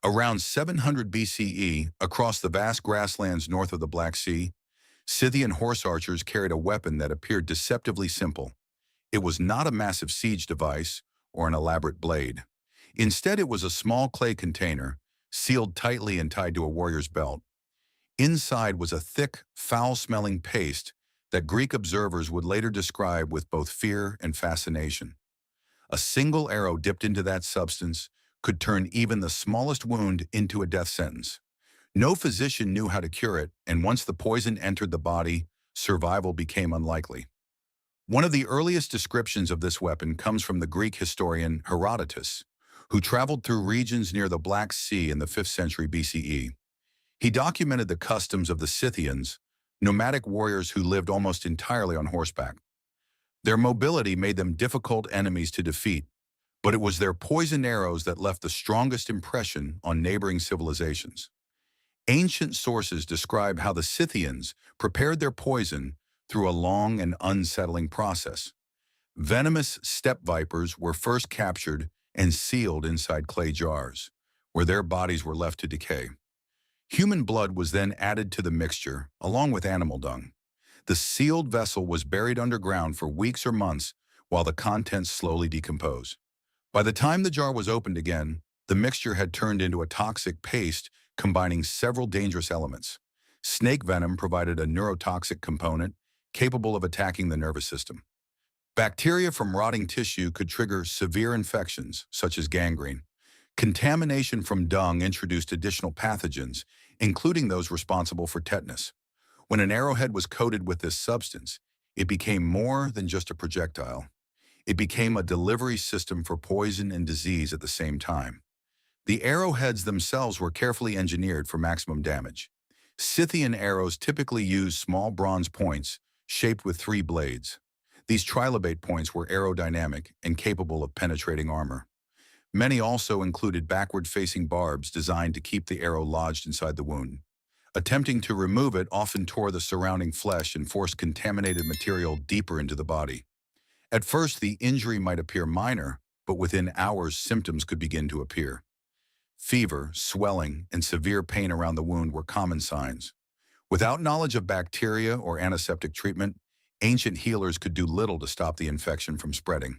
Around 700 BCE, across the vast grasslands north of the Black Sea, Scythian horse archers carried a weapon that appeared deceptively simple. It was not a massive siege device or an elaborate blade. Instead, it was a small clay container, sealed tightly and tied to a warrior's belt. Inside was a thick, foul-smelling paste that Greek observers would later describe with both fear and fascination. A single arrow dipped into that substance could turn even the smallest wound into a death sentence. No physician knew how to cure it, and once the poison entered the body, survival became unlikely. One of the earliest descriptions of this weapon comes from the Greek historian Herodotus, who traveled through regions near the Black Sea in the 5th century BCE. He documented the customs of the Scythians, nomadic warriors who lived almost entirely on horseback. Their mobility made them difficult enemies to defeat, but it was their poisoned arrows that left the strongest impression on neighboring civilizations. Ancient sources describe how the Scythians prepared their poison through a long and unsettling process. Venomous steppe vipers were first captured and sealed inside clay jars, where their bodies were left to decay. Human blood was then added to the mixture, along with animal dung. The sealed vessel was buried underground for weeks or months while the contents slowly decomposed. By the time the jar was opened again, the mixture had turned into a toxic paste combining several dangerous elements. Snake venom provided a neurotoxic component capable of attacking the nervous system. Bacteria from rotting tissue could trigger severe infections, such as gangrene. Contamination from dung introduced additional pathogens, including those responsible for tetanus. When an arrowhead was coated with this substance, it became more than just a projectile. It became a delivery system for poison and disease at the same time. The arrowheads themselves were carefully engineered for maximum damage. Scythian arrows typically used small bronze points, shaped with 3 blades. These trilobate points were aerodynamic and capable of penetrating armor. Many also included backward-facing barbs designed to keep the arrow lodged inside the wound. Attempting to remove it often tore the surrounding flesh and forced contaminated material deeper into the body. At first, the injury might appear minor, but within hours, symptoms could begin to appear. Fever, swelling, and severe pain around the wound were common signs. Without knowledge of bacteria or antiseptic treatment, ancient healers could do little to stop the infection from spreading.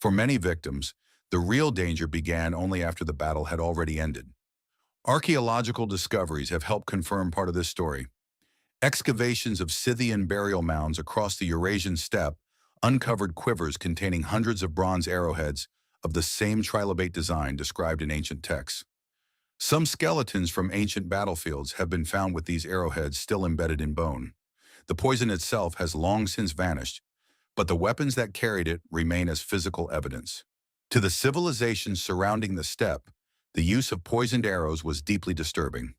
For many victims, the real danger began only after the battle had already ended. Archaeological discoveries have helped confirm part of this story. Excavations of Scythian burial mounds across the Eurasian steppe uncovered quivers containing hundreds of bronze arrowheads of the same trilobate design described in ancient texts. Some skeletons from ancient battlefields have been found with these arrowheads still embedded in bone. The poison itself has long since vanished, but the weapons that carried it remain as physical evidence. To the civilizations surrounding the steppe, the use of poisoned arrows was deeply disturbing.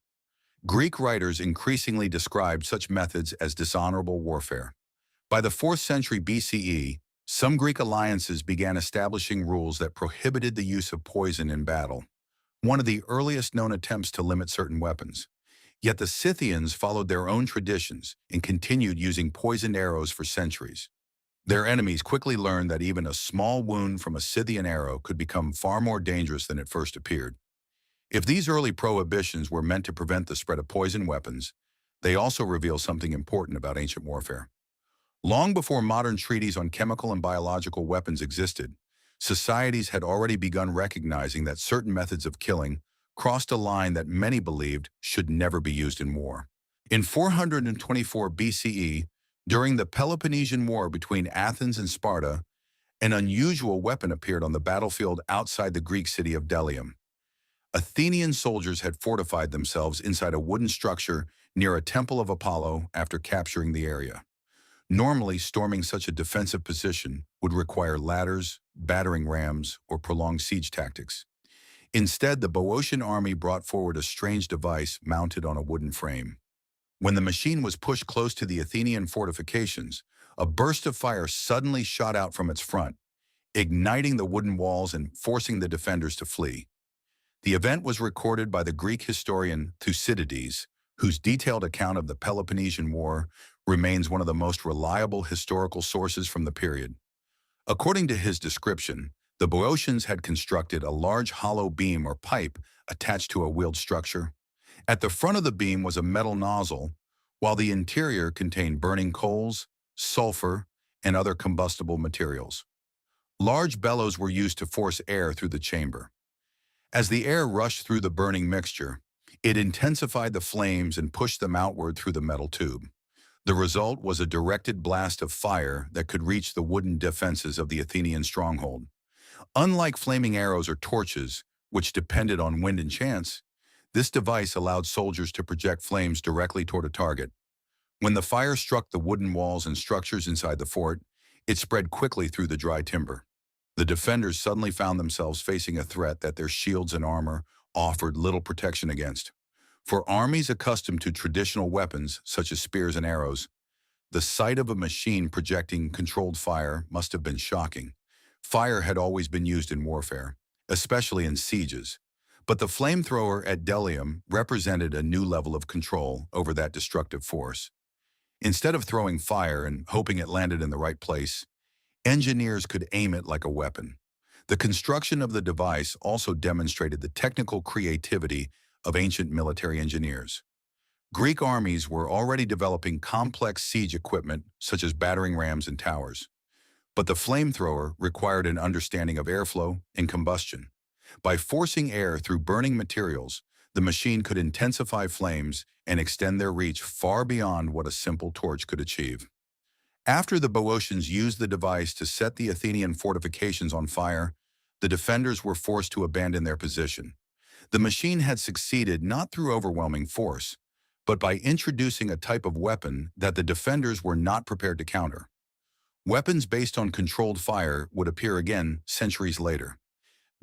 Greek writers increasingly described such methods as dishonorable warfare. By the 4th century BCE, some Greek alliances began establishing rules that prohibited the use of poison in battle, one of the earliest known attempts to limit certain weapons. Yet the Scythians followed their own traditions and continued using poisoned arrows for centuries. Their enemies quickly learned that even a small wound from a Scythian arrow could become far more dangerous than it first appeared. If these early prohibitions were meant to prevent the spread of poison weapons, they also reveal something important about ancient warfare. Long before modern treaties on chemical and biological weapons existed, societies had already begun recognizing that certain methods of killing crossed a line that many believed should never be used in war. In 424 BCE, during the Peloponnesian War between Athens and Sparta, an unusual weapon appeared on the battlefield outside the Greek city of Delium. Athenian soldiers had fortified themselves inside a wooden structure near a temple of Apollo after capturing the area. Normally, storming such a defensive position would require ladders, battering rams, or prolonged siege tactics. Instead, the Boeotian army brought forward a strange device mounted on a wooden frame. When the machine was pushed close to the Athenian fortifications, a burst of fire suddenly shot out from its front, igniting the wooden walls and forcing the defenders to flee. The event was recorded by the Greek historian Thucydides, whose detailed account of the Peloponnesian War remains one of the most reliable historical sources from the period. According to his description, the Boeotians had constructed a large hollow beam or pipe attached to a wheeled structure. At the front of the beam was a metal nozzle, while the interior contained burning coals, sulfur, and other combustible materials. Large bellows were used to force air through the chamber. As the air rushed through the burning mixture, it intensified the flames and pushed them outward through the metal tube. The result was a directed blast of fire that could reach the wooden defenses of the Athenian stronghold. Unlike flaming arrows or torches, which depended on wind and chance, this device allowed soldiers to project flames directly toward a target. When the fire struck the wooden walls and structures inside the fort, it spread quickly through the dry timber. The defenders suddenly found themselves facing a threat that their shields and armor offered little protection against. For armies accustomed to traditional weapons, such as spears and arrows, the sight of a machine projecting controlled fire must have been shocking. Fire had always been used in warfare, especially in sieges, but the flamethrower at Delium represented a new level of control over that destructive force. Instead of throwing fire and hoping it landed in the right place, engineers could aim it like a weapon. The construction of the device also demonstrated the technical creativity of ancient military engineers. Greek armies were already developing complex siege equipment such as battering rams and towers. But the flamethrower required an understanding of airflow and combustion. By forcing air through burning materials, the machine could intensify flames and extend their reach far beyond what a simple torch could achieve. After the Boeotians used the device to set the Athenian fortifications on fire, the defenders were forced to abandon their position. The machine had succeeded not through overwhelming force, but by introducing a type of weapon that the defenders were not prepared to counter. Weapons based on controlled fire would appear again centuries later.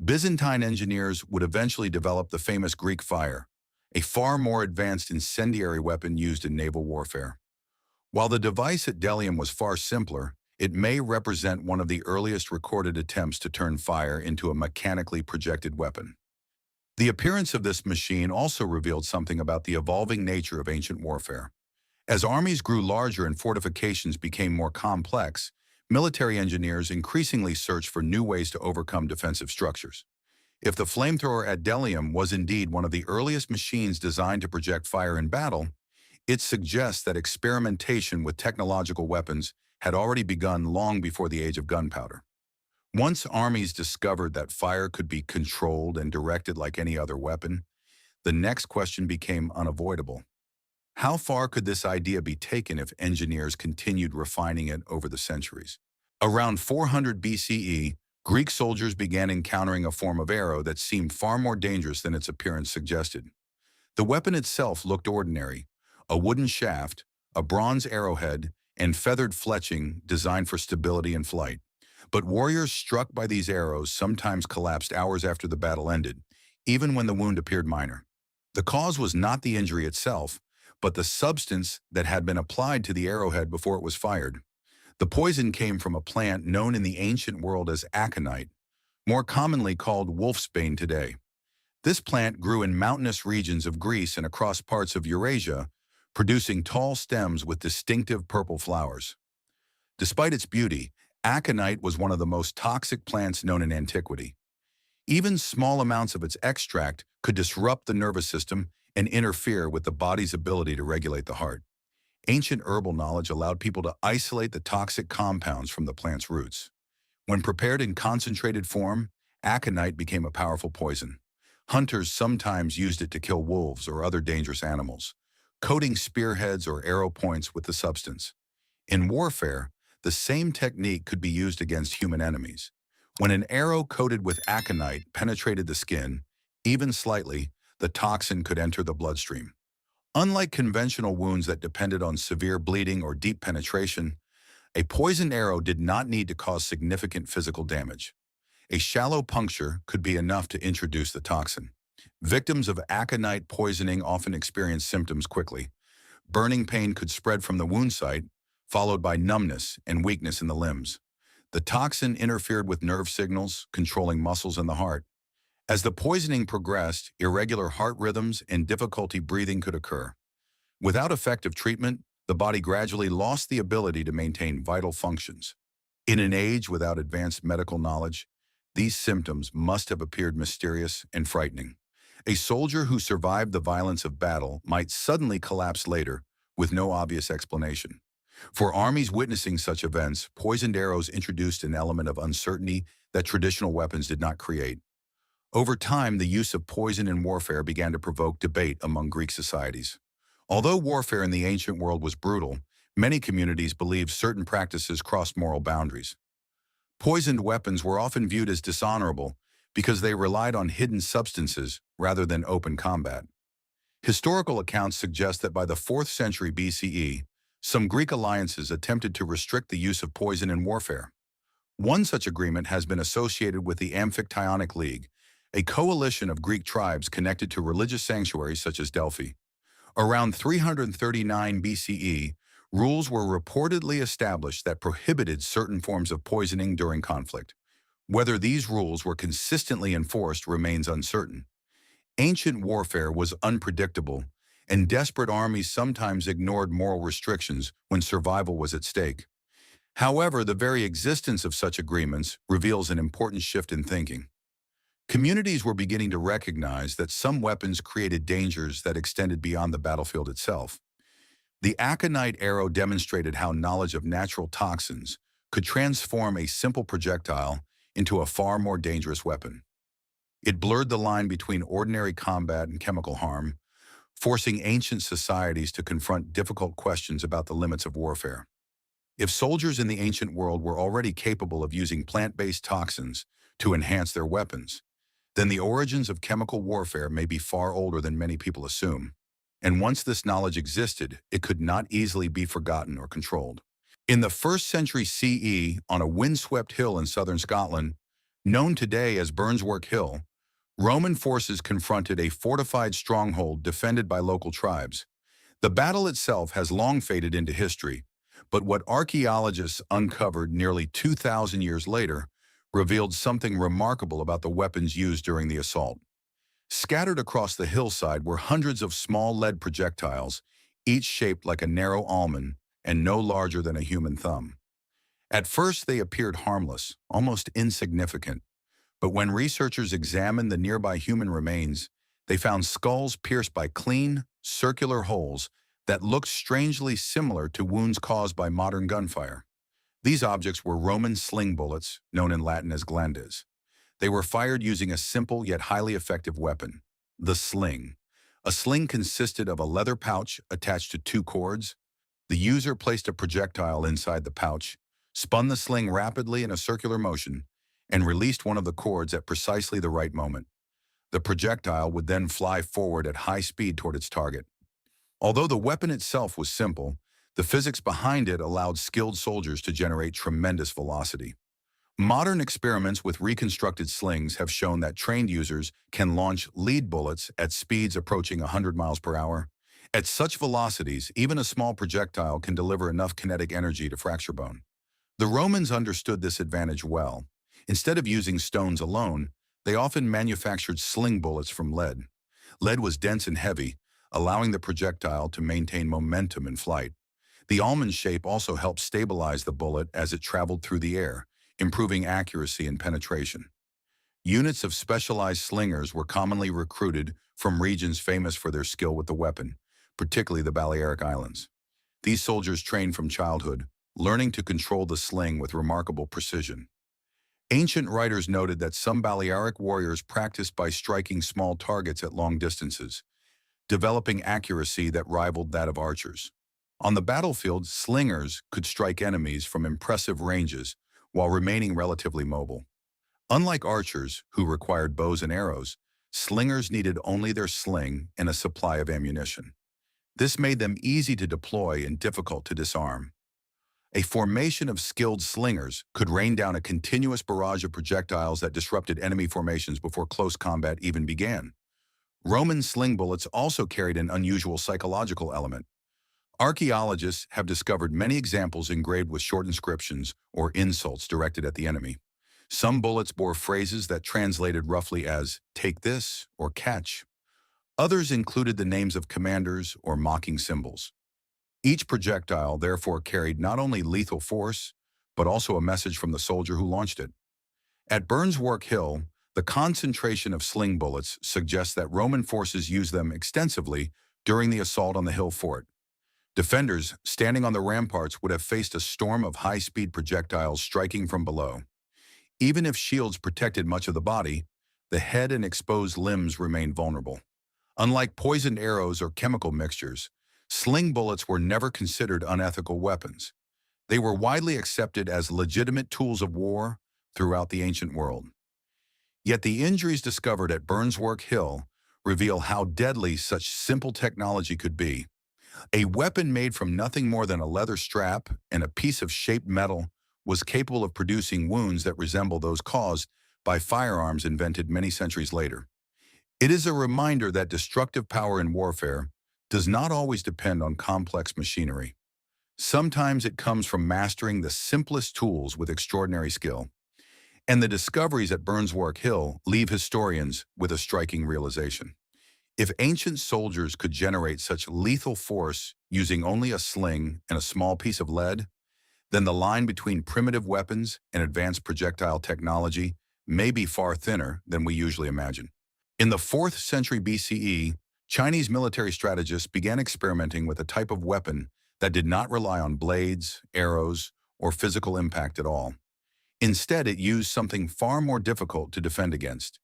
Byzantine engineers would eventually develop the famous Greek fire, a far more advanced incendiary weapon used in naval warfare. While the device at Delium was far simpler, it may represent one of the earliest recorded attempts to turn fire into a mechanically projected weapon. The appearance of this machine also revealed something about the evolving nature of ancient warfare. As armies grew larger and fortifications became more complex, military engineers increasingly searched for new ways to overcome defensive structures. If the flamethrower at Delium was indeed one of the earliest machines designed to project fire in battle, it suggests that experimentation with technological weapons had already begun long before the age of gunpowder. Once armies discovered that fire could be controlled and directed like any other weapon, the next question became unavoidable. How far could this idea be taken if engineers continued refining it over the centuries? Around 400 BCE, Greek soldiers began encountering a form of arrow that seemed far more dangerous than its appearance suggested. The weapon itself looked ordinary, a wooden shaft, a bronze arrowhead, and feathered fletching designed for stability and flight. But warriors struck by these arrows sometimes collapsed hours after the battle ended, even when the wound appeared minor. The cause was not the injury itself, but the substance that had been applied to the arrowhead before it was fired. The poison came from a plant known in the ancient world as aconite, more commonly called wolfsbane today. This plant grew in mountainous regions of Greece and across parts of Eurasia, producing tall stems with distinctive purple flowers. Despite its beauty, aconite was one of the most toxic plants known in antiquity. Even small amounts of its extract could disrupt the nervous system and interfere with the body's ability to regulate the heart. Ancient herbal knowledge allowed people to isolate the toxic compounds from the plant's roots. When prepared in concentrated form, aconite became a powerful poison. Hunters sometimes used it to kill wolves or other dangerous animals, coating spearheads or arrow points with the substance. In warfare, the same technique could be used against human enemies. When an arrow coated with aconite penetrated the skin, even slightly, the toxin could enter the bloodstream. Unlike conventional wounds that depended on severe bleeding or deep penetration, a poisoned arrow did not need to cause significant physical damage. A shallow puncture could be enough to introduce the toxin. Victims of aconite poisoning often experienced symptoms quickly. Burning pain could spread from the wound site, followed by numbness and weakness in the limbs. The toxin interfered with nerve signals, controlling muscles in the heart. As the poisoning progressed, irregular heart rhythms and difficulty breathing could occur. Without effective treatment, the body gradually lost the ability to maintain vital functions. In an age without advanced medical knowledge, these symptoms must have appeared mysterious and frightening. A soldier who survived the violence of battle might suddenly collapse later, with no obvious explanation. For armies witnessing such events, poisoned arrows introduced an element of uncertainty that traditional weapons did not create. Over time, the use of poison in warfare began to provoke debate among Greek societies. Although warfare in the ancient world was brutal, many communities believed certain practices crossed moral boundaries. Poisoned weapons were often viewed as dishonorable because they relied on hidden substances rather than open combat. Historical accounts suggest that by the 4th century BCE, some Greek alliances attempted to restrict the use of poison in warfare. One such agreement has been associated with the Amphictyonic League, a coalition of Greek tribes connected to religious sanctuaries such as Delphi. Around 339 BCE, rules were reportedly established that prohibited certain forms of poisoning during conflict. Whether these rules were consistently enforced remains uncertain. Ancient warfare was unpredictable, and desperate armies sometimes ignored moral restrictions when survival was at stake. However, the very existence of such agreements reveals an important shift in thinking. Communities were beginning to recognize that some weapons created dangers that extended beyond the battlefield itself. The aconite arrow demonstrated how knowledge of natural toxins could transform a simple projectile into a far more dangerous weapon. It blurred the line between ordinary combat and chemical harm, forcing ancient societies to confront difficult questions about the limits of warfare. If soldiers in the ancient world were already capable of using plant-based toxins to enhance their weapons, then the origins of chemical warfare may be far older than many people assume. And once this knowledge existed, it could not easily be forgotten or controlled. In the 1st century CE, on a windswept hill in southern Scotland, known today as Burnswork Hill, Roman forces confronted a fortified stronghold defended by local tribes. The battle itself has long faded into history, but what archaeologists uncovered nearly 2,000 years later revealed something remarkable about the weapons used during the assault. Scattered across the hillside were hundreds of small lead projectiles, each shaped like a narrow almond and no larger than a human thumb. At first, they appeared harmless, almost insignificant. But when researchers examined the nearby human remains, they found skulls pierced by clean, circular holes that looked strangely similar to wounds caused by modern gunfire. These objects were Roman sling bullets, known in Latin as glandes. They were fired using a simple yet highly effective weapon, the sling. A sling consisted of a leather pouch attached to 2 cords. The user placed a projectile inside the pouch, spun the sling rapidly in a circular motion, and released one of the cords at precisely the right moment. The projectile would then fly forward at high speed toward its target. Although the weapon itself was simple, the physics behind it allowed skilled soldiers to generate tremendous velocity. Modern experiments with reconstructed slings have shown that trained users can launch lead bullets at speeds approaching 100 miles per hour. At such velocities, even a small projectile can deliver enough kinetic energy to fracture bone. The Romans understood this advantage well. Instead of using stones alone, they often manufactured sling bullets from lead. Lead was dense and heavy, allowing the projectile to maintain momentum in flight. The almond shape also helped stabilize the bullet as it traveled through the air, improving accuracy and penetration. Units of specialized slingers were commonly recruited from regions famous for their skill with the weapon, particularly the Balearic Islands. These soldiers trained from childhood, learning to control the sling with remarkable precision. Ancient writers noted that some Balearic warriors practiced by striking small targets at long distances, developing accuracy that rivaled that of archers. On the battlefield, slingers could strike enemies from impressive ranges while remaining relatively mobile. Unlike archers, who required bows and arrows, slingers needed only their sling and a supply of ammunition. This made them easy to deploy and difficult to disarm. A formation of skilled slingers could rain down a continuous barrage of projectiles that disrupted enemy formations before close combat even began. Roman sling bullets also carried an unusual psychological element. Archaeologists have discovered many examples engraved with short inscriptions or insults directed at the enemy. Some bullets bore phrases that translated roughly as, "take this" or "catch." Others included the names of commanders or mocking symbols. Each projectile therefore carried not only lethal force, but also a message from the soldier who launched it. At Burnswork Hill, The concentration of sling bullets suggests that Roman forces used them extensively during the assault on the hill fort. Defenders standing on the ramparts would have faced a storm of high-speed projectiles striking from below. Even if shields protected much of the body, the head and exposed limbs remained vulnerable. Unlike poisoned arrows or chemical mixtures, sling bullets were never considered unethical weapons. They were widely accepted as legitimate tools of war throughout the ancient world. Yet the injuries discovered at Burnswork Hill reveal how deadly such simple technology could be. A weapon made from nothing more than a leather strap and a piece of shaped metal was capable of producing wounds that resemble those caused by firearms invented many centuries later. It is a reminder that destructive power in warfare does not always depend on complex machinery. Sometimes it comes from mastering the simplest tools with extraordinary skill. And the discoveries at Burnswork Hill leave historians with a striking realization. If ancient soldiers could generate such lethal force using only a sling and a small piece of lead, then the line between primitive weapons and advanced projectile technology may be far thinner than we usually imagine. In the 4th century BCE, Chinese military strategists began experimenting with a type of weapon that did not rely on blades, arrows, or physical impact at all. Instead, it used something far more difficult to defend against: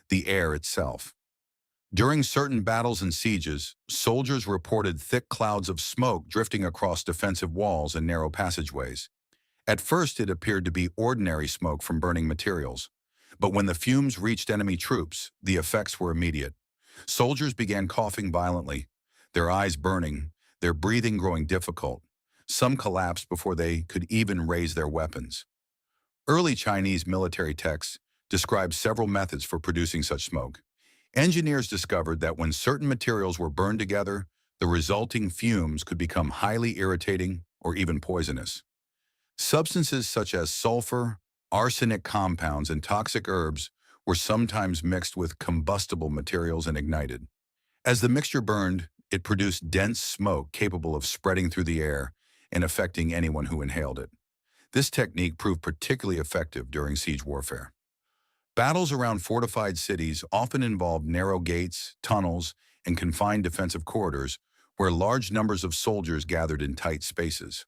the air itself. During certain battles and sieges, soldiers reported thick clouds of smoke drifting across defensive walls and narrow passageways. At first, it appeared to be ordinary smoke from burning materials, but when the fumes reached enemy troops, the effects were immediate. Soldiers began coughing violently, their eyes burning, their breathing growing difficult. Some collapsed before they could even raise their weapons. Early Chinese military texts describe several methods for producing such smoke. Engineers discovered that when certain materials were burned together, the resulting fumes could become highly irritating or even poisonous. Substances such as sulfur, arsenic compounds, and toxic herbs were sometimes mixed with combustible materials and ignited. As the mixture burned, it produced dense smoke capable of spreading through the air and affecting anyone who inhaled it. This technique proved particularly effective during siege warfare. Battles around fortified cities often involved narrow gates, tunnels, and confined defensive corridors where large numbers of soldiers gathered in tight spaces.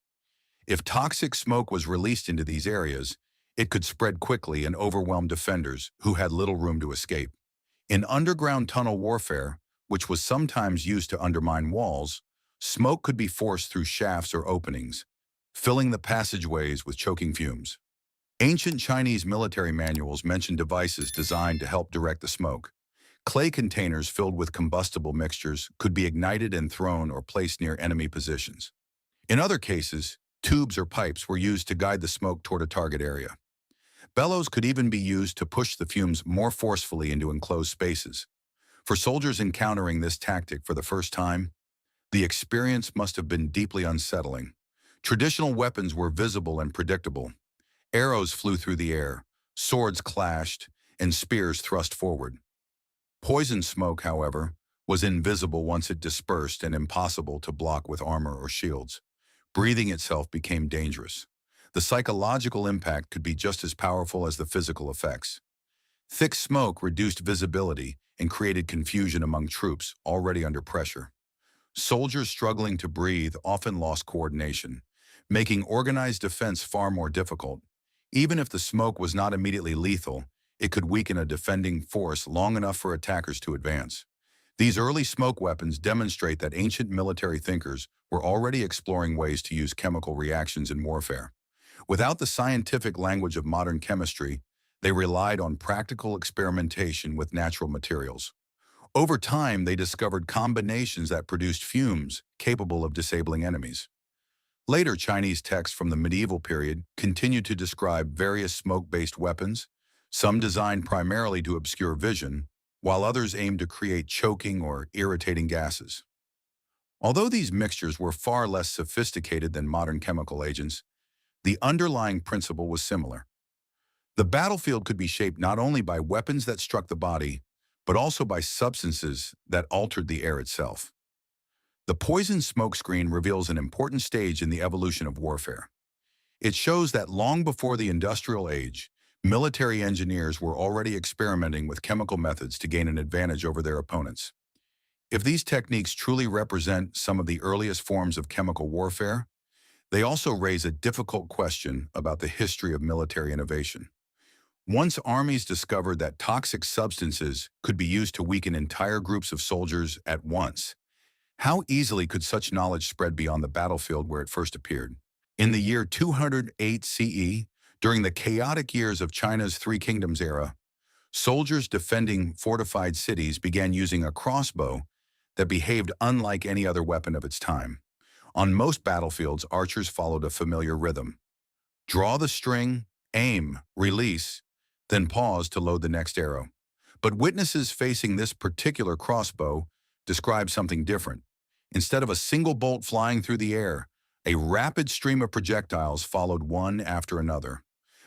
If toxic smoke was released into these areas, it could spread quickly and overwhelm defenders who had little room to escape. In underground tunnel warfare, which was sometimes used to undermine walls, smoke could be forced through shafts or openings, filling the passageways with choking fumes. Ancient Chinese military manuals mention devices designed to help direct the smoke. Clay containers filled with combustible mixtures could be ignited and thrown or placed near enemy positions. In other cases, tubes or pipes were used to guide the smoke toward a target area. Bellows could even be used to push the fumes more forcefully into enclosed spaces. For soldiers encountering this tactic for the first time, the experience must have been deeply unsettling. Traditional weapons were visible and predictable. Arrows flew through the air, swords clashed, and spears thrust forward. Poison smoke, however, was invisible once it dispersed and impossible to block with armor or shields. Breathing itself became dangerous. The psychological impact could be just as powerful as the physical effects. Thick smoke reduced visibility and created confusion among troops already under pressure. Soldiers struggling to breathe often lost coordination, making organized defense far more difficult. Even if the smoke was not immediately lethal, it could weaken a defending force long enough for attackers to advance. These early smoke weapons demonstrate that ancient military thinkers were already exploring ways to use chemical reactions in warfare. Without the scientific language of modern chemistry, they relied on practical experimentation with natural materials. Over time, they discovered combinations that produced fumes capable of disabling enemies. Later Chinese texts from the medieval period continued to describe various smoke-based weapons, some designed primarily to obscure vision, while others aimed to create choking or irritating gases. Although these mixtures were far less sophisticated than modern chemical agents, the underlying principle was similar. The battlefield could be shaped not only by weapons that struck the body, but also by substances that altered the air itself. The poison smokescreen reveals an important stage in the evolution of warfare. It shows that long before the industrial age, Military engineers were already experimenting with chemical methods to gain an advantage over their opponents. If these techniques truly represent some of the earliest forms of chemical warfare, they also raise a difficult question about the history of military innovation. Once armies discovered that toxic substances could be used to weaken entire groups of soldiers at once, how easily could such knowledge spread beyond the battlefield where it first appeared? In the year 208 CE, during the chaotic years of China's Three Kingdoms era, soldiers defending fortified cities began using a crossbow that behaved unlike any other weapon of its time. On most battlefields, archers followed a familiar rhythm. Draw the string, aim, release, then pause to load the next arrow. But witnesses facing this particular crossbow described something different. Instead of a single bolt flying through the air, a rapid stream of projectiles followed one after another.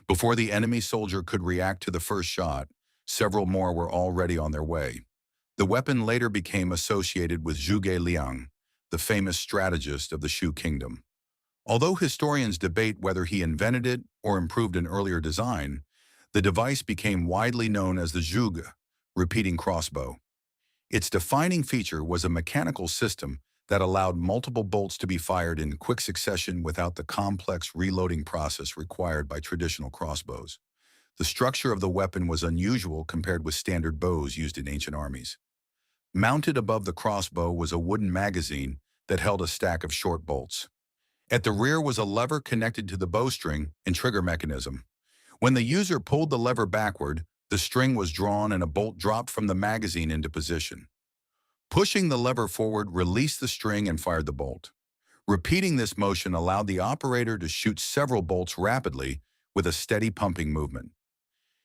Before the enemy soldier could react to the first shot, several more were already on their way. The weapon later became associated with Zhuge Liang, the famous strategist of the Shu Kingdom. Although historians debate whether he invented it or improved an earlier design, the device became widely known as the zhuge, repeating crossbow. Its defining feature was a mechanical system that allowed multiple bolts to be fired in quick succession without the complex reloading process required by traditional crossbows. The structure of the weapon was unusual compared with standard bows used in ancient armies. Mounted above the crossbow was a wooden magazine that held a stack of short bolts. At the rear was a lever connected to the bowstring and trigger mechanism. When the user pulled the lever backward, the string was drawn and a bolt dropped from the magazine into position. Pushing the lever forward released the string and fired the bolt. Repeating this motion allowed the operator to shoot several bolts rapidly with a steady pumping movement.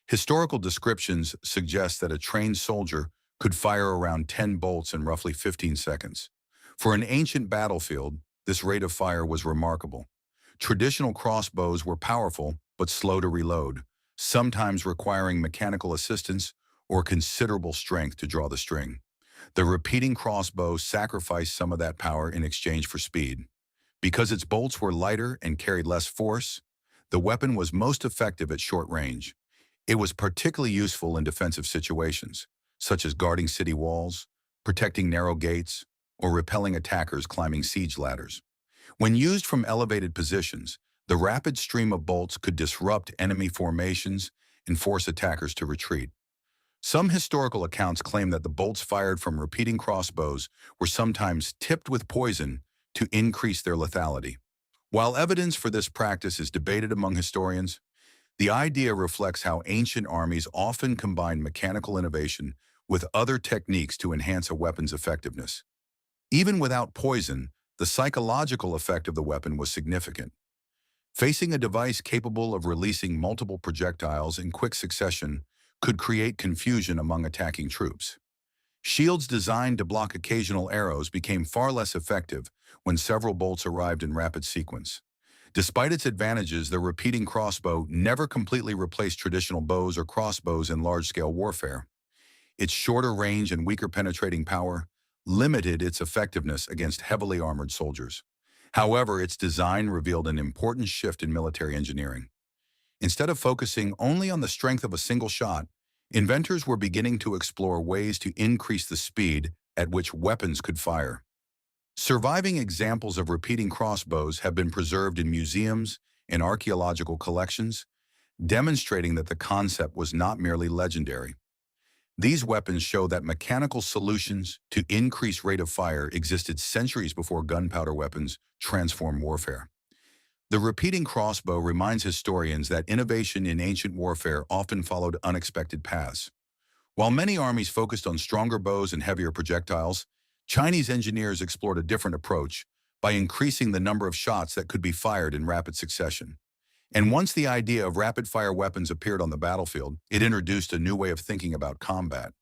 Historical descriptions suggest that a trained soldier could fire around 10 bolts in roughly 15 seconds. For an ancient battlefield, this rate of fire was remarkable. Traditional crossbows were powerful but slow to reload, sometimes requiring mechanical assistance or considerable strength to draw the string. The repeating crossbow sacrificed some of that power in exchange for speed. Because its bolts were lighter and carried less force, the weapon was most effective at short range. It was particularly useful in defensive situations, such as guarding city walls, protecting narrow gates, or repelling attackers climbing siege ladders. When used from elevated positions, the rapid stream of bolts could disrupt enemy formations and force attackers to retreat. Some historical accounts claim that the bolts fired from repeating crossbows were sometimes tipped with poison to increase their lethality. While evidence for this practice is debated among historians, the idea reflects how ancient armies often combined mechanical innovation with other techniques to enhance a weapon's effectiveness. Even without poison, the psychological effect of the weapon was significant. Facing a device capable of releasing multiple projectiles in quick succession could create confusion among attacking troops. Shields designed to block occasional arrows became far less effective when several bolts arrived in rapid sequence. Despite its advantages, the repeating crossbow never completely replaced traditional bows or crossbows in large-scale warfare. Its shorter range and weaker penetrating power limited its effectiveness against heavily armored soldiers. However, its design revealed an important shift in military engineering. Instead of focusing only on the strength of a single shot, inventors were beginning to explore ways to increase the speed at which weapons could fire. Surviving examples of repeating crossbows have been preserved in museums and archaeological collections, demonstrating that the concept was not merely legendary. These weapons show that mechanical solutions to increase rate of fire existed centuries before gunpowder weapons transformed warfare. The repeating crossbow reminds historians that innovation in ancient warfare often followed unexpected paths. While many armies focused on stronger bows and heavier projectiles, Chinese engineers explored a different approach by increasing the number of shots that could be fired in rapid succession. And once the idea of rapid-fire weapons appeared on the battlefield, it introduced a new way of thinking about combat.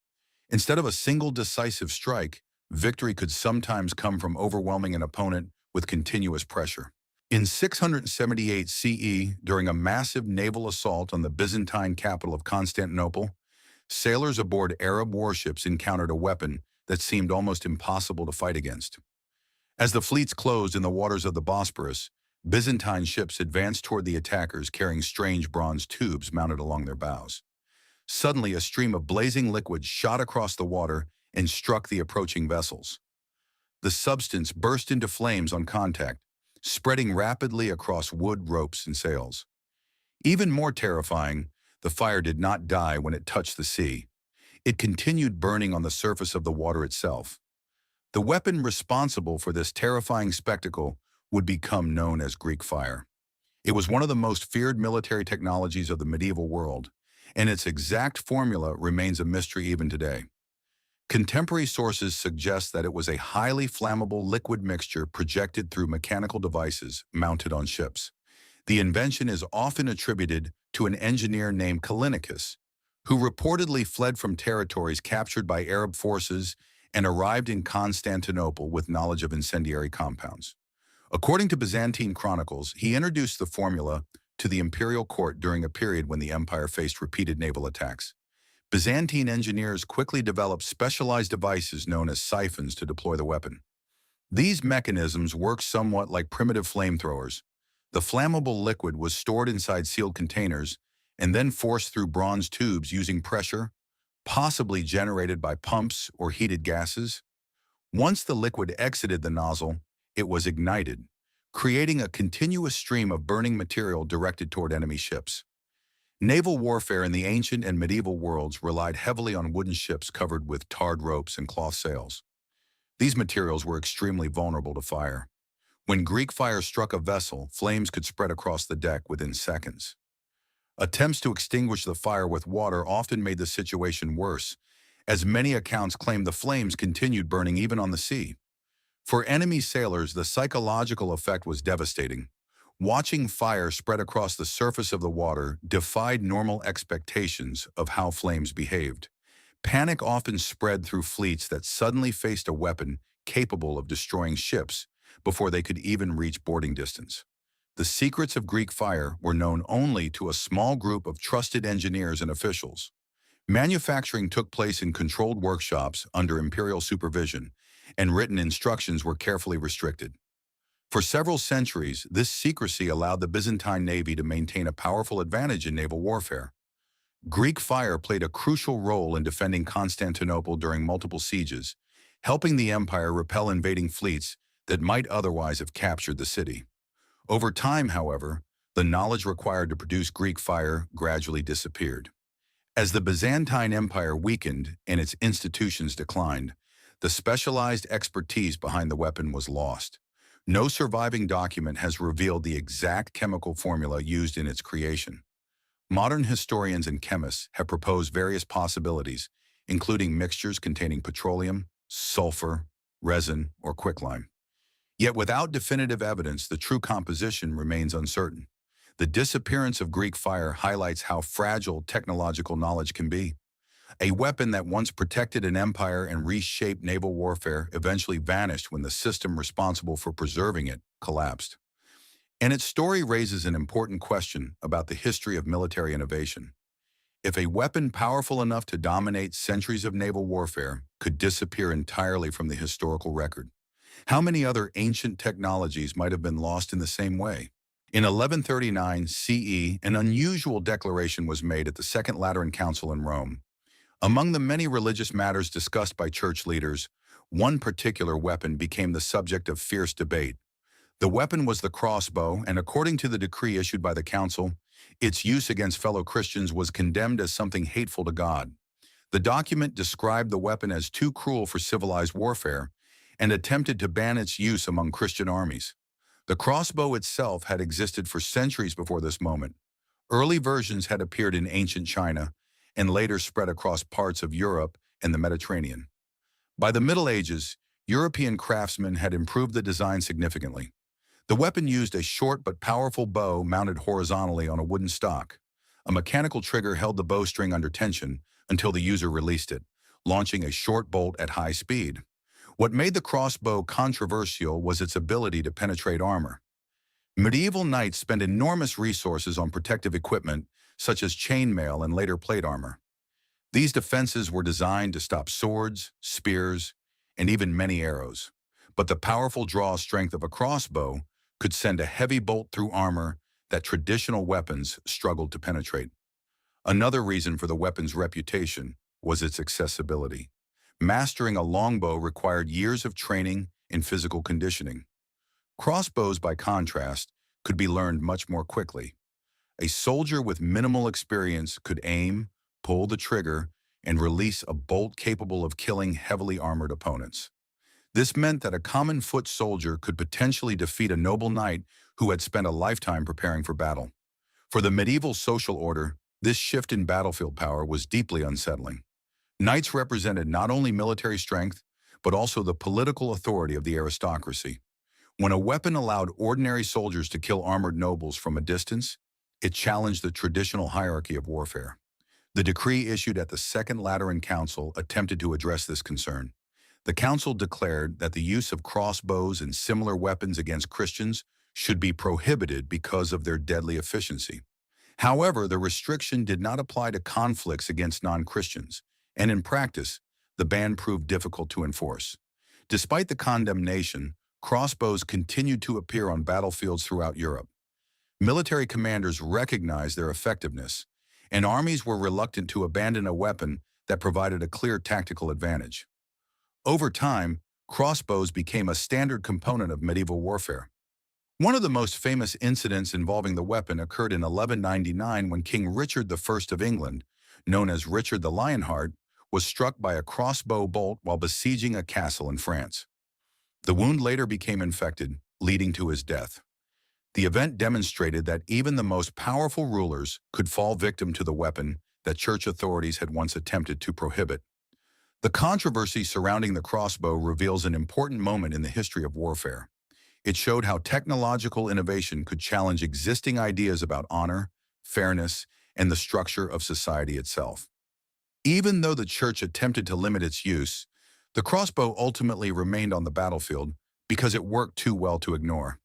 Instead of a single decisive strike, victory could sometimes come from overwhelming an opponent with continuous pressure. In 678 CE, during a massive naval assault on the Byzantine capital of Constantinople, sailors aboard Arab warships encountered a weapon that seemed almost impossible to fight against. As the fleets closed in the waters of the Bosporus, Byzantine ships advanced toward the attackers carrying strange bronze tubes mounted along their bows. Suddenly, a stream of blazing liquid shot across the water and struck the approaching vessels. The substance burst into flames on contact, spreading rapidly across wood, ropes, and sails. Even more terrifying, the fire did not die when it touched the sea. It continued burning on the surface of the water itself. The weapon responsible for this terrifying spectacle would become known as Greek fire. It was one of the most feared military technologies of the medieval world, and its exact formula remains a mystery even today. Contemporary sources suggest that it was a highly flammable liquid mixture projected through mechanical devices mounted on ships. The invention is often attributed to an engineer named Callinicus, who reportedly fled from territories captured by Arab forces and arrived in Constantinople with knowledge of incendiary compounds. According to Byzantine chronicles, he introduced the formula to the imperial court during a period when the empire faced repeated naval attacks. Byzantine engineers quickly developed specialized devices known as siphons to deploy the weapon. These mechanisms worked somewhat like primitive flamethrowers. The flammable liquid was stored inside sealed containers and then forced through bronze tubes using pressure, possibly generated by pumps or heated gases. Once the liquid exited the nozzle, it was ignited, creating a continuous stream of burning material directed toward enemy ships. Naval warfare in the ancient and medieval worlds relied heavily on wooden ships covered with tarred ropes and cloth sails. These materials were extremely vulnerable to fire. When Greek fire struck a vessel, flames could spread across the deck within seconds. Attempts to extinguish the fire with water often made the situation worse, as many accounts claim the flames continued burning even on the sea. For enemy sailors, the psychological effect was devastating. Watching fire spread across the surface of the water defied normal expectations of how flames behaved. Panic often spread through fleets that suddenly faced a weapon capable of destroying ships before they could even reach boarding distance. The secrets of Greek fire were known only to a small group of trusted engineers and officials. Manufacturing took place in controlled workshops under imperial supervision, and written instructions were carefully restricted. For several centuries, this secrecy allowed the Byzantine navy to maintain a powerful advantage in naval warfare. Greek fire played a crucial role in defending Constantinople during multiple sieges, helping the empire repel invading fleets that might otherwise have captured the city. Over time, however, the knowledge required to produce Greek fire gradually disappeared. As the Byzantine Empire weakened and its institutions declined, the specialized expertise behind the weapon was lost. No surviving document has revealed the exact chemical formula used in its creation. Modern historians and chemists have proposed various possibilities, including mixtures containing petroleum, sulfur, resin, or quicklime. Yet without definitive evidence, the true composition remains uncertain. The disappearance of Greek fire highlights how fragile technological knowledge can be. A weapon that once protected an empire and reshaped naval warfare eventually vanished when the system responsible for preserving it collapsed. And its story raises an important question about the history of military innovation. If a weapon powerful enough to dominate centuries of naval warfare could disappear entirely from the historical record, how many other ancient technologies might have been lost in the same way? In 1139 CE, an unusual declaration was made at the Second Lateran Council in Rome. Among the many religious matters discussed by church leaders, one particular weapon became the subject of fierce debate. The weapon was the crossbow, and according to the decree issued by the council, its use against fellow Christians was condemned as something hateful to God. The document described the weapon as too cruel for civilized warfare and attempted to ban its use among Christian armies. The crossbow itself had existed for centuries before this moment. Early versions had appeared in ancient China and later spread across parts of Europe and the Mediterranean. By the Middle Ages, European craftsmen had improved the design significantly. The weapon used a short but powerful bow mounted horizontally on a wooden stock. A mechanical trigger held the bowstring under tension until the user released it, launching a short bolt at high speed. What made the crossbow controversial was its ability to penetrate armor. Medieval knights spent enormous resources on protective equipment, such as chainmail and later plate armor. These defenses were designed to stop swords, spears, and even many arrows. But the powerful draw strength of a crossbow could send a heavy bolt through armor that traditional weapons struggled to penetrate. Another reason for the weapon's reputation was its accessibility. Mastering a longbow required years of training and physical conditioning. Crossbows, by contrast, could be learned much more quickly. A soldier with minimal experience could aim, pull the trigger, and release a bolt capable of killing heavily armored opponents. This meant that a common foot soldier could potentially defeat a noble knight who had spent a lifetime preparing for battle. For the medieval social order, this shift in battlefield power was deeply unsettling. Knights represented not only military strength, but also the political authority of the aristocracy. When a weapon allowed ordinary soldiers to kill armored nobles from a distance, it challenged the traditional hierarchy of warfare. The decree issued at the Second Lateran Council attempted to address this concern. The council declared that the use of crossbows and similar weapons against Christians should be prohibited because of their deadly efficiency. However, the restriction did not apply to conflicts against non-Christians, and in practice, the ban proved difficult to enforce. Despite the condemnation, crossbows continued to appear on battlefields throughout Europe. Military commanders recognized their effectiveness, and armies were reluctant to abandon a weapon that provided a clear tactical advantage. Over time, crossbows became a standard component of medieval warfare. One of the most famous incidents involving the weapon occurred in 1199 when King Richard I of England, known as Richard the Lionheart, was struck by a crossbow bolt while besieging a castle in France. The wound later became infected, leading to his death. The event demonstrated that even the most powerful rulers could fall victim to the weapon that church authorities had once attempted to prohibit. The controversy surrounding the crossbow reveals an important moment in the history of warfare. It showed how technological innovation could challenge existing ideas about honor, fairness, and the structure of society itself. Even though the church attempted to limit its use, the crossbow ultimately remained on the battlefield because it worked too well to ignore.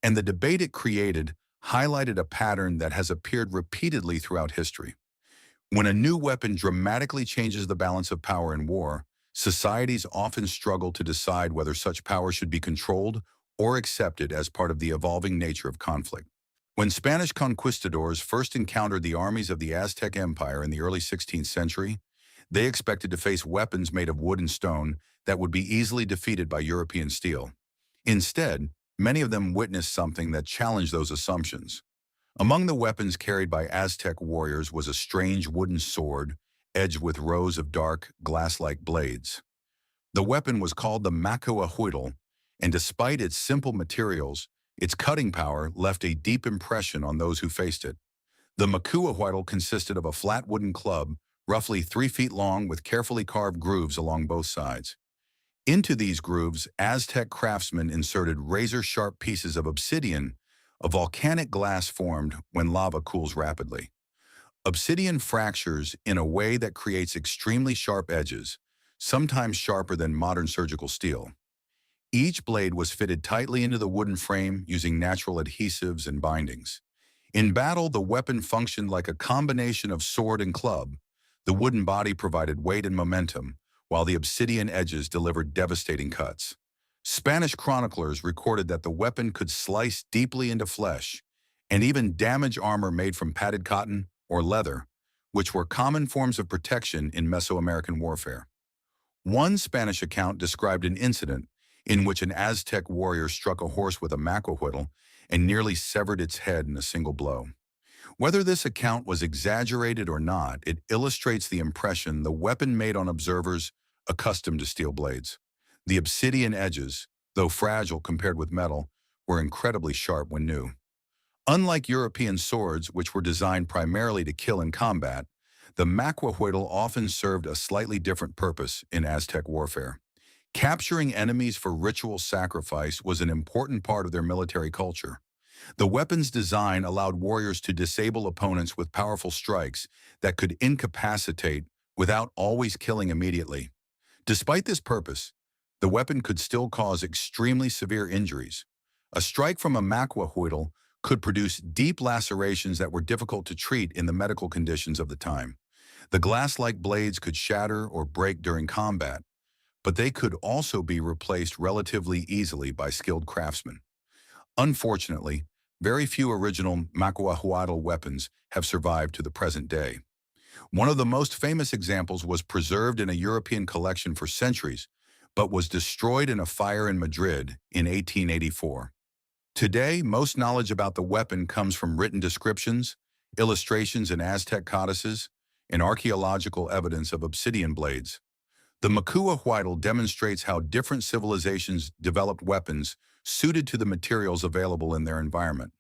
And the debate it created highlighted a pattern that has appeared repeatedly throughout history. When a new weapon dramatically changes the balance of power in war, societies often struggle to decide whether such power should be controlled or accepted as part of the evolving nature of conflict. When Spanish conquistadors first encountered the armies of the Aztec Empire in the early 16th century, they expected to face weapons made of wood and stone that would be easily defeated by European steel. Instead, many of them witnessed something that challenged those assumptions. Among the weapons carried by Aztec warriors was a strange wooden sword, edged with rows of dark, glass-like blades. The weapon was called the macuahuitl, and despite its simple materials, its cutting power left a deep impression on those who faced it. The macuahuitl consisted of a flat wooden club, roughly 3 feet long with carefully carved grooves along both sides. Into these grooves, Aztec craftsmen inserted razor-sharp pieces of obsidian, a volcanic glass formed when lava cools rapidly. Obsidian fractures in a way that creates extremely sharp edges, sometimes sharper than modern surgical steel. Each blade was fitted tightly into the wooden frame using natural adhesives and bindings. In battle, the weapon functioned like a combination of sword and club. The wooden body provided weight and momentum, while the obsidian edges delivered devastating cuts. Spanish chroniclers recorded that the weapon could slice deeply into flesh and even damage armor made from padded cotton or leather, which were common forms of protection in Mesoamerican warfare. One Spanish account described an incident in which an Aztec warrior struck a horse with a macuahuitl and nearly severed its head in a single blow. Whether this account was exaggerated or not, it illustrates the impression the weapon made on observers accustomed to steel blades. The obsidian edges, though fragile compared with metal, were incredibly sharp when new. Unlike European swords, which were designed primarily to kill in combat, the macuahuitl often served a slightly different purpose in Aztec warfare. Capturing enemies for ritual sacrifice was an important part of their military culture. The weapon's design allowed warriors to disable opponents with powerful strikes that could incapacitate without always killing immediately. Despite this purpose, the weapon could still cause extremely severe injuries. A strike from a macuahuitl could produce deep lacerations that were difficult to treat in the medical conditions of the time. The glass-like blades could shatter or break during combat, but they could also be replaced relatively easily by skilled craftsmen. Unfortunately, very few original Makuahuatl weapons have survived to the present day. One of the most famous examples was preserved in a European collection for centuries, but was destroyed in a fire in Madrid in 1884. Today, most knowledge about the weapon comes from written descriptions, illustrations in Aztec codices, and archaeological evidence of obsidian blades. The Makuahuatl demonstrates how different civilizations developed weapons suited to the materials available in their environment.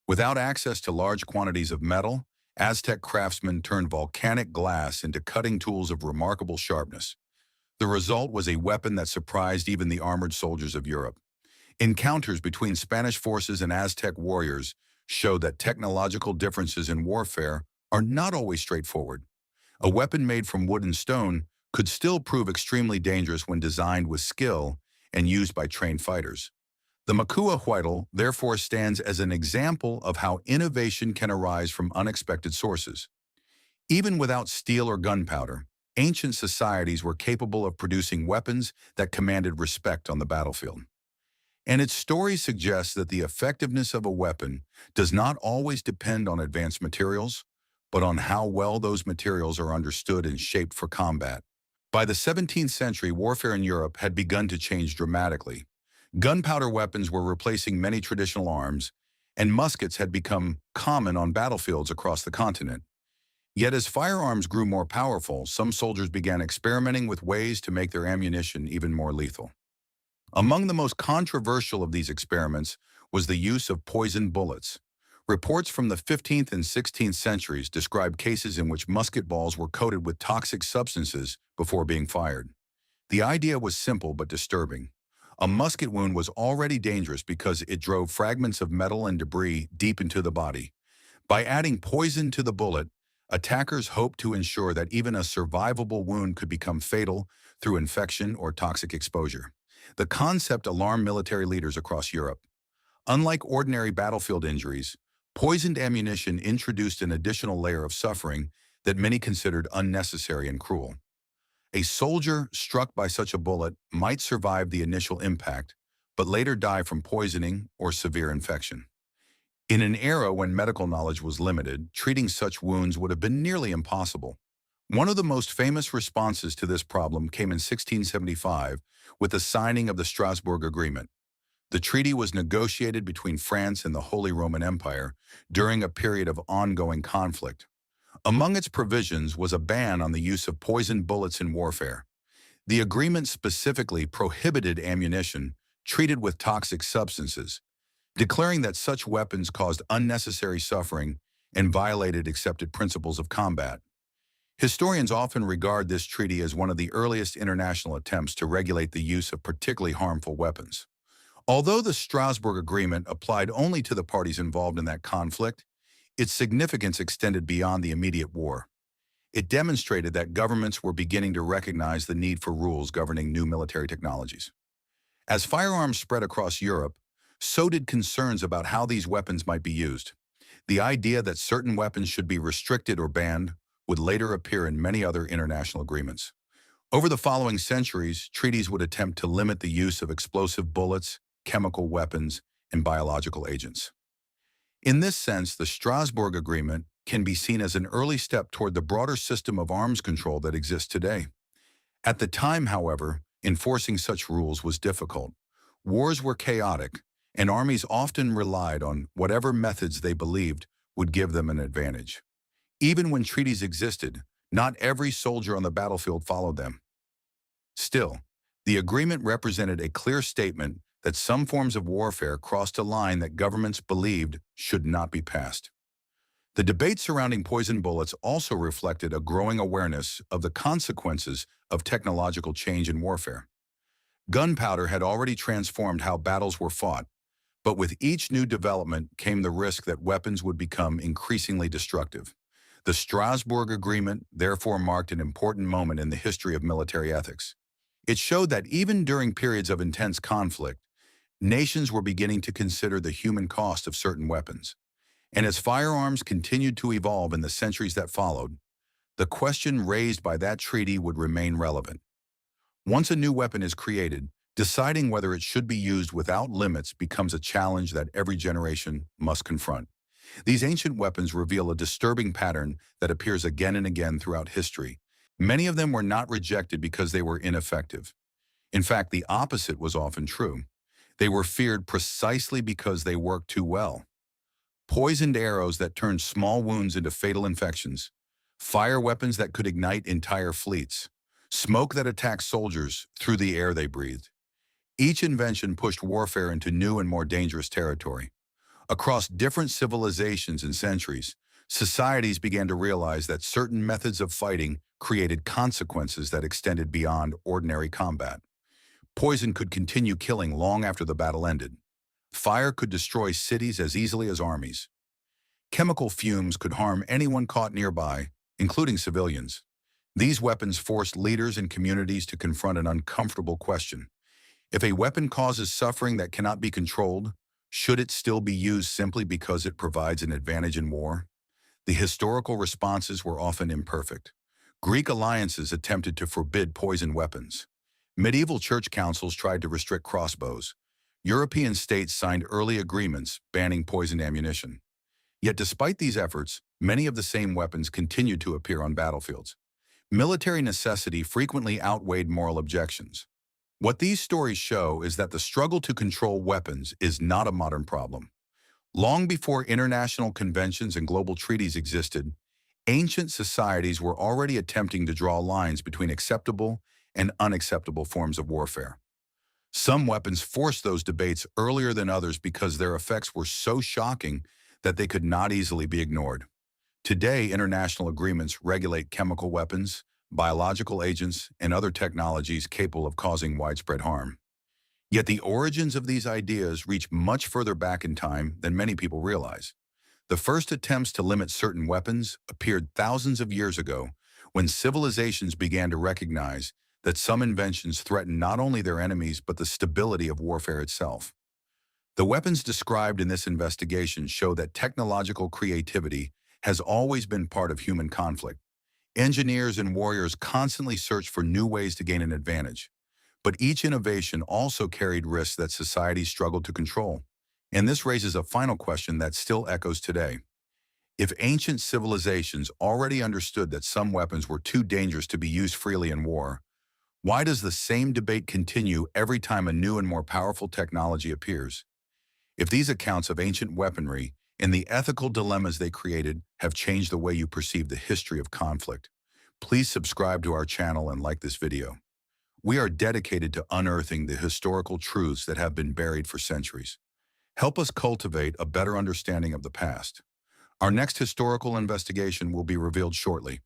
Without access to large quantities of metal, Aztec craftsmen turned volcanic glass into cutting tools of remarkable sharpness. The result was a weapon that surprised even the armored soldiers of Europe. Encounters between Spanish forces and Aztec warriors showed that technological differences in warfare are not always straightforward. A weapon made from wood and stone could still prove extremely dangerous when designed with skill and used by trained fighters. The Makuahuatl therefore stands as an example of how innovation can arise from unexpected sources. Even without steel or gunpowder, ancient societies were capable of producing weapons that commanded respect on the battlefield. And its story suggests that the effectiveness of a weapon does not always depend on advanced materials, but on how well those materials are understood and shaped for combat. By the 17th century, warfare in Europe had begun to change dramatically. Gunpowder weapons were replacing many traditional arms, and muskets had become common on battlefields across the continent. Yet as firearms grew more powerful, some soldiers began experimenting with ways to make their ammunition even more lethal. Among the most controversial of these experiments was the use of poisoned bullets. Reports from the 15th and 16th centuries describe cases in which musket balls were coated with toxic substances before being fired. The idea was simple but disturbing. A musket wound was already dangerous because it drove fragments of metal and debris deep into the body. By adding poison to the bullet, attackers hoped to ensure that even a survivable wound could become fatal through infection or toxic exposure. The concept alarmed military leaders across Europe. Unlike ordinary battlefield injuries, poisoned ammunition introduced an additional layer of suffering that many considered unnecessary and cruel. A soldier struck by such a bullet might survive the initial impact, but later die from poisoning or severe infection. In an era when medical knowledge was limited, treating such wounds would have been nearly impossible. One of the most famous responses to this problem came in 1675 with the signing of the Strasbourg Agreement. The treaty was negotiated between France and the Holy Roman Empire during a period of ongoing conflict. Among its provisions was a ban on the use of poisoned bullets in warfare. The agreement specifically prohibited ammunition treated with toxic substances, declaring that such weapons caused unnecessary suffering and violated accepted principles of combat. Historians often regard this treaty as one of the earliest international attempts to regulate the use of particularly harmful weapons. Although the Strasbourg Agreement applied only to the parties involved in that conflict, its significance extended beyond the immediate war. It demonstrated that governments were beginning to recognize the need for rules governing new military technologies. As firearms spread across Europe, so did concerns about how these weapons might be used. The idea that certain weapons should be restricted or banned would later appear in many other international agreements. Over the following centuries, treaties would attempt to limit the use of explosive bullets, chemical weapons, and biological agents. In this sense, the Strasbourg Agreement can be seen as an early step toward the broader system of arms control that exists today. At the time, however, enforcing such rules was difficult. Wars were chaotic, and armies often relied on whatever methods they believed would give them an advantage. Even when treaties existed, not every soldier on the battlefield followed them. Still, the agreement represented a clear statement that some forms of warfare crossed a line that governments believed should not be passed. The debate surrounding poison bullets also reflected a growing awareness of the consequences of technological change in warfare. Gunpowder had already transformed how battles were fought, but with each new development came the risk that weapons would become increasingly destructive. The Strasbourg Agreement therefore marked an important moment in the history of military ethics. It showed that even during periods of intense conflict, nations were beginning to consider the human cost of certain weapons. And as firearms continued to evolve in the centuries that followed, the question raised by that treaty would remain relevant. Once a new weapon is created, Deciding whether it should be used without limits becomes a challenge that every generation must confront. These ancient weapons reveal a disturbing pattern that appears again and again throughout history. Many of them were not rejected because they were ineffective. In fact, the opposite was often true. They were feared precisely because they worked too well. Poisoned arrows that turned small wounds into fatal infections, fire weapons that could ignite entire fleets, smoke that attacked soldiers through the air they breathed. Each invention pushed warfare into new and more dangerous territory. Across different civilizations and centuries, societies began to realize that certain methods of fighting created consequences that extended beyond ordinary combat. Poison could continue killing long after the battle ended. Fire could destroy cities as easily as armies. Chemical fumes could harm anyone caught nearby, including civilians. These weapons forced leaders and communities to confront an uncomfortable question. If a weapon causes suffering that cannot be controlled, should it still be used simply because it provides an advantage in war? The historical responses were often imperfect. Greek alliances attempted to forbid poison weapons. Medieval church councils tried to restrict crossbows. European states signed early agreements banning poisoned ammunition. Yet despite these efforts, many of the same weapons continued to appear on battlefields. Military necessity frequently outweighed moral objections. What these stories show is that the struggle to control weapons is not a modern problem. Long before international conventions and global treaties existed, ancient societies were already attempting to draw lines between acceptable and unacceptable forms of warfare. Some weapons forced those debates earlier than others because their effects were so shocking that they could not easily be ignored. Today, international agreements regulate chemical weapons, biological agents, and other technologies capable of causing widespread harm. Yet the origins of these ideas reach much further back in time than many people realize. The first attempts to limit certain weapons appeared thousands of years ago when civilizations began to recognize that some inventions threatened not only their enemies but the stability of warfare itself. The weapons described in this investigation show that technological creativity has always been part of human conflict. Engineers and warriors constantly search for new ways to gain an advantage. But each innovation also carried risks that society struggled to control. And this raises a final question that still echoes today. If ancient civilizations already understood that some weapons were too dangerous to be used freely in war, why does the same debate continue every time a new and more powerful technology appears? If these accounts of ancient weaponry and the ethical dilemmas they created have changed the way you perceive the history of conflict, please subscribe to our channel and like this video. We are dedicated to unearthing the historical truths that have been buried for centuries. Help us cultivate a better understanding of the past. Our next historical investigation will be revealed shortly.